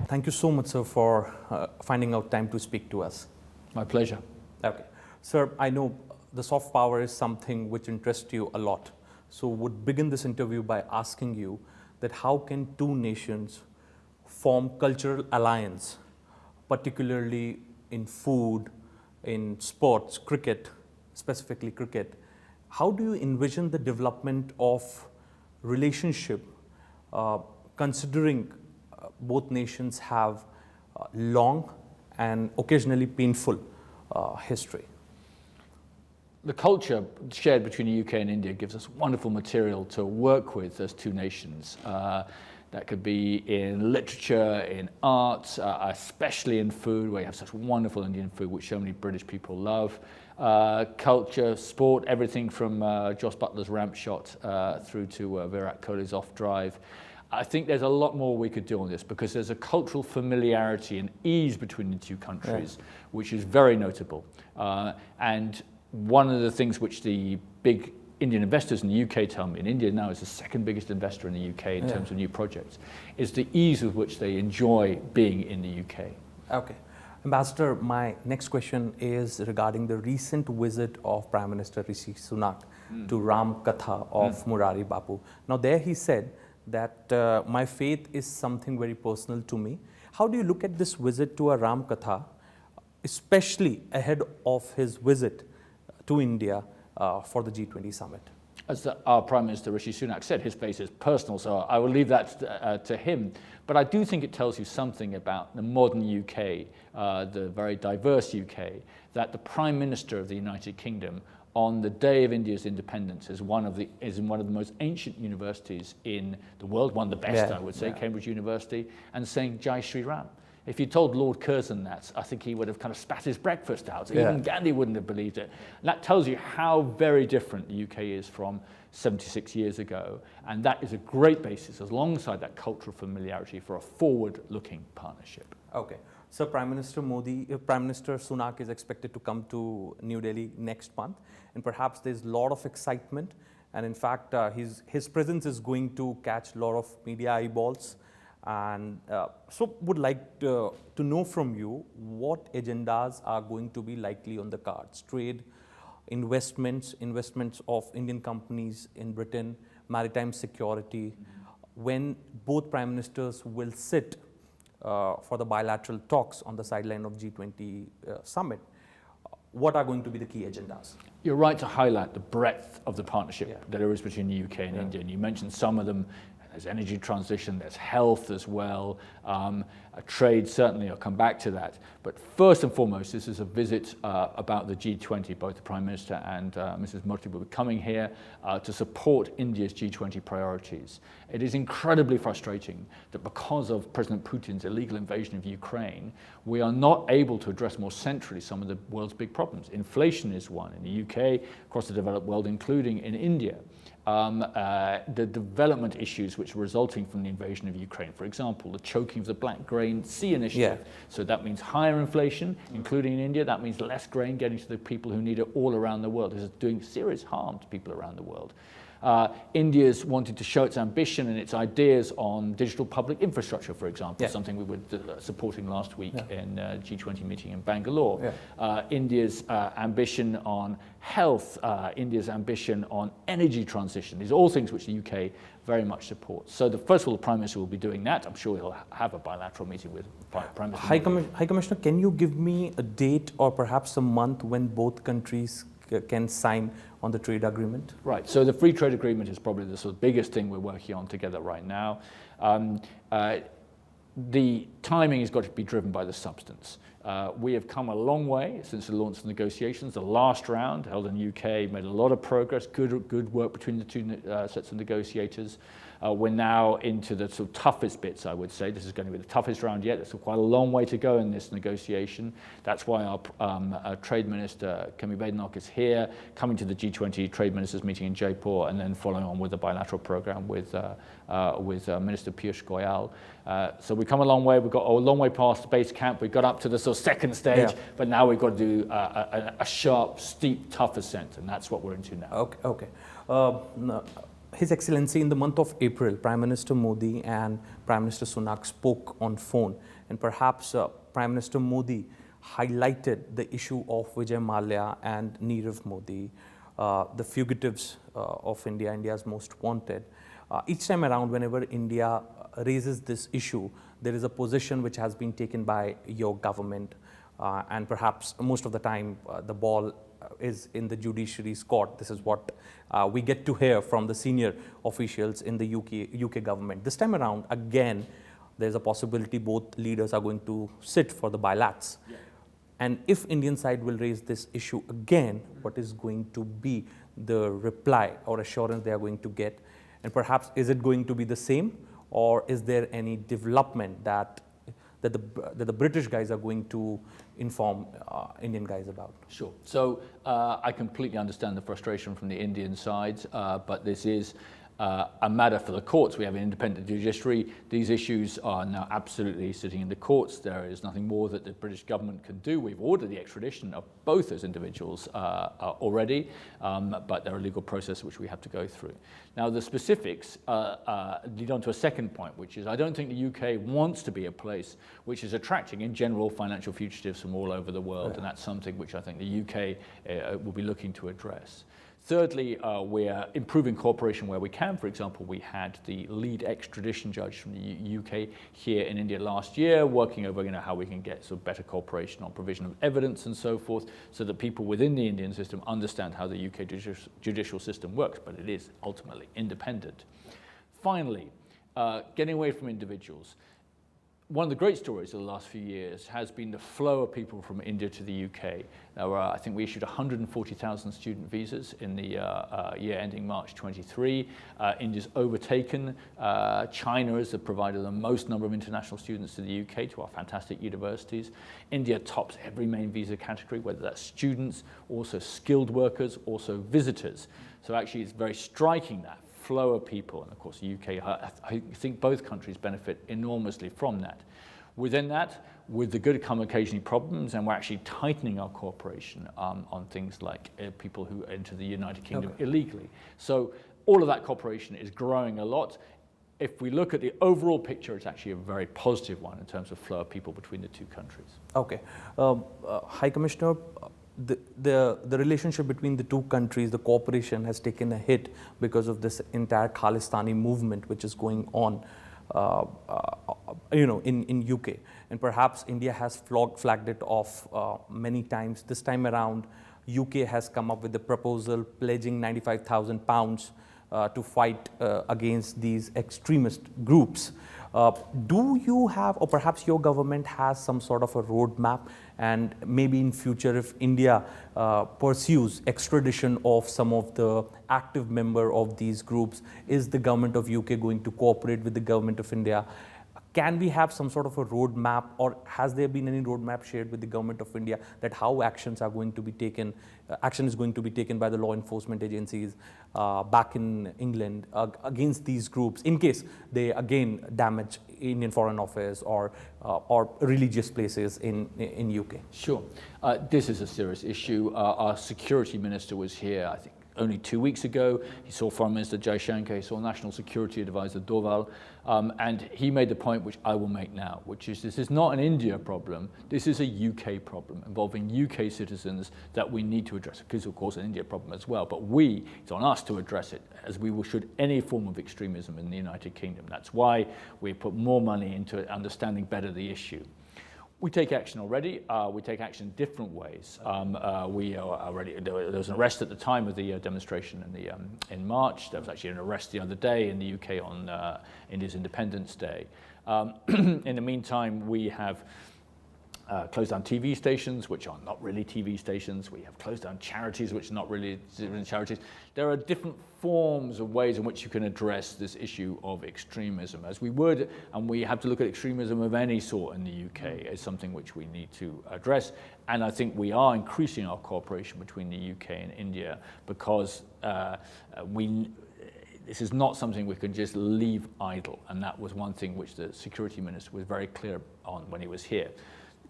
Thank you so much, sir, for finding out time to speak to us. My pleasure. Okay. Sir, I know the soft power is something which interests you a lot. So would begin this interview by asking you that how can two nations form cultural alliance, particularly in food, in sports, cricket, specifically cricket. How do you envision the development of relationship considering both nations have long and occasionally painful history? The culture shared between the UK and India gives us wonderful material to work with as two nations. That could be in literature, in art, especially in food, where you have such wonderful Indian food, which so many British people love. Culture, sport, everything from Joss Butler's ramp shot through to Virat Kohli's off drive. I think there's a lot more we could do on this because there's a cultural familiarity and ease between the two countries, which is very notable. And one of the things which the big Indian investors in the UK tell me, and India now is the second biggest investor in the UK in terms of new projects, is the ease with which they enjoy being in the UK. Okay. Ambassador, my next question is regarding the recent visit of Prime Minister Rishi Sunak to Ram Katha of Murari Bapu. Now there he said that my faith is something very personal to me. How do you look at this visit to a Ram Katha, especially ahead of his visit to India for the G20 summit? As our Prime Minister Rishi Sunak said, his faith is personal, so I will leave that to him. But I do think it tells you something about the modern UK, the very diverse UK, that the Prime Minister of the United Kingdom on the day of India's independence is in one of the most ancient universities in the world, one of the best, I would say, Cambridge University, and saying Jai Shri Ram. If you told Lord Curzon that, I think he would have kind of spat his breakfast out. Even Gandhi wouldn't have believed it. And that tells you how very different the UK is from 76 years ago. And that is a great basis, alongside that cultural familiarity, for a forward-looking partnership. Okay. So Prime Minister Sunak is expected to come to New Delhi next month. And perhaps there's a lot of excitement. And in fact, his presence is going to catch a lot of media eyeballs. And so would like to know from you what agendas are going to be likely on the cards. Trade, investments of Indian companies in Britain, maritime security. When both prime ministers will sit for the bilateral talks on the sideline of G20 Summit, what are going to be the key agendas? You're right to highlight the breadth of the partnership that there is between the UK and India. And you mentioned some of them. There's energy transition, there's health as well, trade certainly, I'll come back to that. But first and foremost, this is a visit about the G20. Both the Prime Minister and Mrs. Murthy will be coming here to support India's G20 priorities. It is incredibly frustrating that because of President Putin's illegal invasion of Ukraine, we are not able to address more centrally some of the world's big problems. Inflation is one in the UK, across the developed world, including in India. The development issues which are resulting from the invasion of Ukraine. For example, the choking of the Black Grain Sea Initiative. So that means higher inflation, including in India. That means less grain getting to the people who need it all around the world. This is doing serious harm to people around the world. India's wanted to show its ambition and its ideas on digital public infrastructure, for example, something we were supporting last week in G20 meeting in Bangalore. India's ambition on health, India's ambition on energy transition. These are all things which the UK very much supports. So first of all, the Prime Minister will be doing that. I'm sure he'll have a bilateral meeting with Prime Minister. High Commissioner, can you give me a date or perhaps a month when both countries can sign on the trade agreement? Right, so the free trade agreement is probably the sort of biggest thing we're working on together right now. The timing has got to be driven by the substance. We have come a long way since the launch of negotiations. The last round, held in the UK, made a lot of progress, good work between the two sets of negotiators. We're now into the sort of toughest bits, I would say. This is going to be the toughest round yet. There's quite a long way to go in this negotiation. That's why our Trade Minister, Kemi Badenoch, is here, coming to the G20 Trade Ministers meeting in Jaipur, and then following on with the bilateral program with Minister Piyush Goyal. So we've come a long way. We've got a long way past the base camp. We got up to the sort of second stage, but now we've got to do a sharp, steep, tough ascent, and that's what we're into now. Okay. His Excellency, in the month of April, Prime Minister Modi and Prime Minister Sunak spoke on phone, and perhaps Prime Minister Modi highlighted the issue of Vijay Mallya and Nirav Modi, the fugitives of India, India's most wanted. Each time around, whenever India raises this issue, there is a position which has been taken by your government, and perhaps most of the time the ball is in the judiciary's court. This is what we get to hear from the senior officials in the UK government. This time around, again, there's a possibility both leaders are going to sit for the bilats. Yeah. And if Indian side will raise this issue again, what is going to be the reply or assurance they are going to get? And perhaps is it going to be the same, or is there any development that the British guys are going to inform Indian guys about? Sure. So I completely understand the frustration from the Indian side, but this is a matter for the courts. We have an independent judiciary. These issues are now absolutely sitting in the courts. There is nothing more that the British government can do. We've ordered the extradition of both those individuals already, but there are legal processes which we have to go through. Now, the specifics lead on to a second point, which is I don't think the UK wants to be a place which is attracting, in general, financial fugitives from all over the world, and that's something which I think the UK will be looking to address. Thirdly, we're improving cooperation where we can. For example, we had the lead extradition judge from the UK here in India last year, working over how we can get sort of better cooperation on provision of evidence and so forth, so that people within the Indian system understand how the UK judicial system works, but it is ultimately independent. Finally, getting away from individuals. One of the great stories of the last few years has been the flow of people from India to the UK. Now, I think we issued 140,000 student visas in the year ending March 23. India's overtaken China as the provider of the most number of international students to the UK, to our fantastic universities. India tops every main visa category, whether that's students, also skilled workers, also visitors. So actually it's very striking that flow of people, and of course the UK, I think both countries benefit enormously from that. Within that, with the good come occasionally problems, and we're actually tightening our cooperation on things like people who enter the United Kingdom illegally. So all of that cooperation is growing a lot. If we look at the overall picture, it's actually a very positive one in terms of flow of people between the two countries. Okay. High Commissioner, the relationship between the two countries, the cooperation has taken a hit because of this entire Khalistani movement which is going on, in UK. And perhaps India has flagged it off many times. This time around, UK has come up with the proposal pledging £95,000 to fight against these extremist groups. Do you have, or perhaps your government has some sort of a roadmap, and maybe in future if India pursues extradition of some of the active member of these groups, is the government of UK going to cooperate with the government of India? Can we have some sort of a roadmap, or has there been any roadmap shared with the government of India that how actions are going to be taken, action is going to be taken by the law enforcement agencies back in England against these groups in case they again damage Indian Foreign Office or religious places in UK? Sure. This is a serious issue. Our security minister was here, I think, only 2 weeks ago. He saw Foreign Minister Jaishankar, he saw National Security Advisor Doval, and he made the point which I will make now, which is this is not an India problem, this is a UK problem involving UK citizens that we need to address. It is of course an India problem as well, but it's on us to address it, as we should any form of extremism in the United Kingdom. That's why we put more money into understanding better the issue. We take action already. We take action in different ways. We are already, there was an arrest at the time of the demonstration in March. There was actually an arrest the other day in the UK on India's Independence Day. In the meantime, we have closed down TV stations, which are not really TV stations. We have closed down charities, which are not really charities. There are different forms of ways in which you can address this issue of extremism, as we would, and we have to look at extremism of any sort in the UK as something which we need to address. And I think we are increasing our cooperation between the UK and India because this is not something we can just leave idle, and that was one thing which the security minister was very clear on when he was here.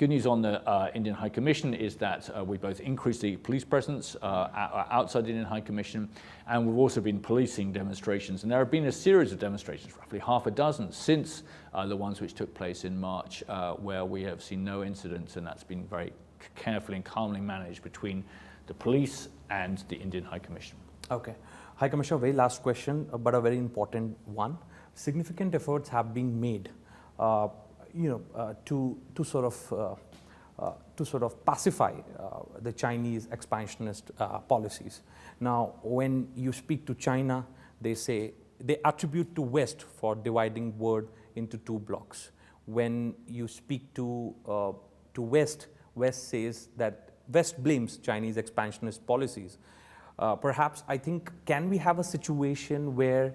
Good news on the Indian High Commission is that we both increased the police presence outside the Indian High Commission, and we've also been policing demonstrations. And there have been a series of demonstrations, roughly half a dozen, since the ones which took place in March, where we have seen no incidents, and that's been very carefully and calmly managed between the police and the Indian High Commission. Okay. High Commissioner, very last question, but a very important one. Significant efforts have been made to sort of pacify the Chinese expansionist policies. Now, when you speak to China, they attribute to West for dividing world into two blocks. When you speak to West, West says that West blames Chinese expansionist policies. Perhaps, I think, can we have a situation where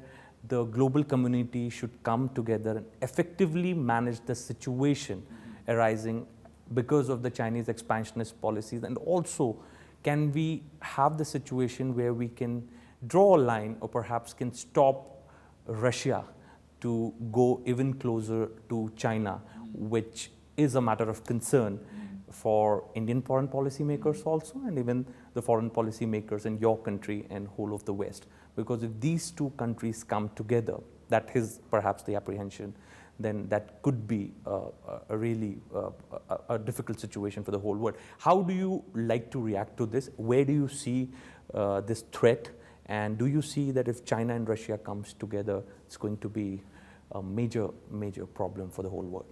the global community should come together and effectively manage the situation arising because of the Chinese expansionist policies? And also, can we have the situation where we can draw a line, or perhaps can stop Russia to go even closer to China, which is a matter of concern for Indian foreign policy makers also, and even the foreign policy makers in your country and whole of the West? Because if these two countries come together, that is perhaps the apprehension, then that could be a really difficult situation for the whole world. How do you like to react to this? Where do you see this threat? And do you see that if China and Russia comes together, it's going to be a major, major problem for the whole world?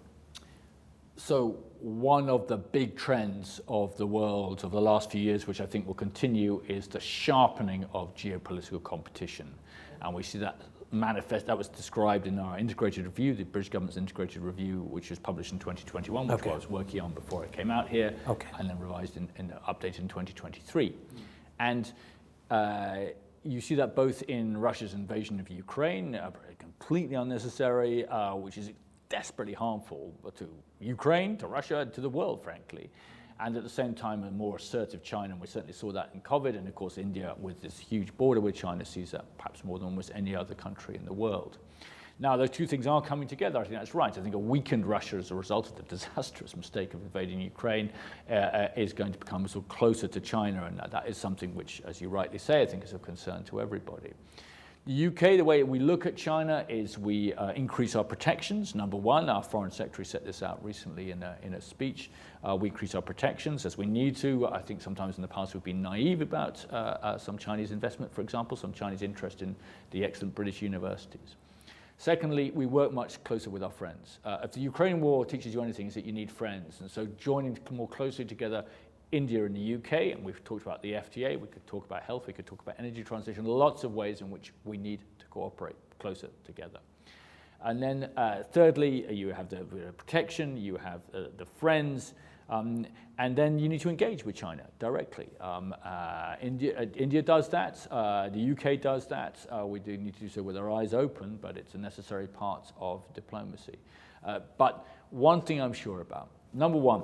So one of the big trends of the world of the last few years, which I think will continue, is the sharpening of geopolitical competition. And we see that manifest, that was described in our integrated review, the British government's integrated review, which was published in 2021, which I was working on before it came out here, and then revised and updated in 2023. And you see that both in Russia's invasion of Ukraine, completely unnecessary, which is desperately harmful to Ukraine, to Russia, to the world, frankly. And at the same time, a more assertive China, and we certainly saw that in COVID, and of course India, with this huge border with China, sees that perhaps more than almost any other country in the world. Now, those two things are coming together. I think that's right. I think a weakened Russia as a result of the disastrous mistake of invading Ukraine is going to become sort of closer to China, and that is something which, as you rightly say, I think is of concern to everybody. The UK, the way we look at China is we increase our protections. Number one, our Foreign Secretary set this out recently in a speech. We increase our protections as we need to. I think sometimes in the past we've been naive about some Chinese investment, for example, some Chinese interest in the excellent British universities. Secondly, we work much closer with our friends. If the Ukraine war teaches you anything, is that you need friends. And so joining more closely together, India and the UK, and we've talked about the FTA, we could talk about health, we could talk about energy transition, lots of ways in which we need to cooperate closer together. And then thirdly, you have the protection, you have the friends, and then you need to engage with China directly. India does that, the UK does that, we do need to do so with our eyes open, but it's a necessary part of diplomacy. But one thing I'm sure about, number one,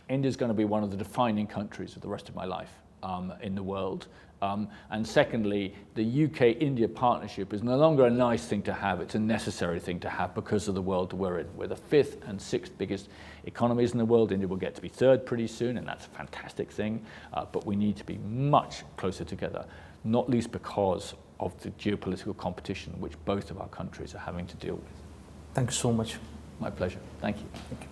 India is going to be one of the defining countries of the rest of my life in the world. And secondly, the UK-India partnership is no longer a nice thing to have, it's a necessary thing to have because of the world we're in. We're the 5th and 6th biggest economies in the world. India will get to be 3rd pretty soon, and that's a fantastic thing. But we need to be much closer together, not least because of the geopolitical competition which both of our countries are having to deal with. Thanks so much. My pleasure. Thank you. Thank you.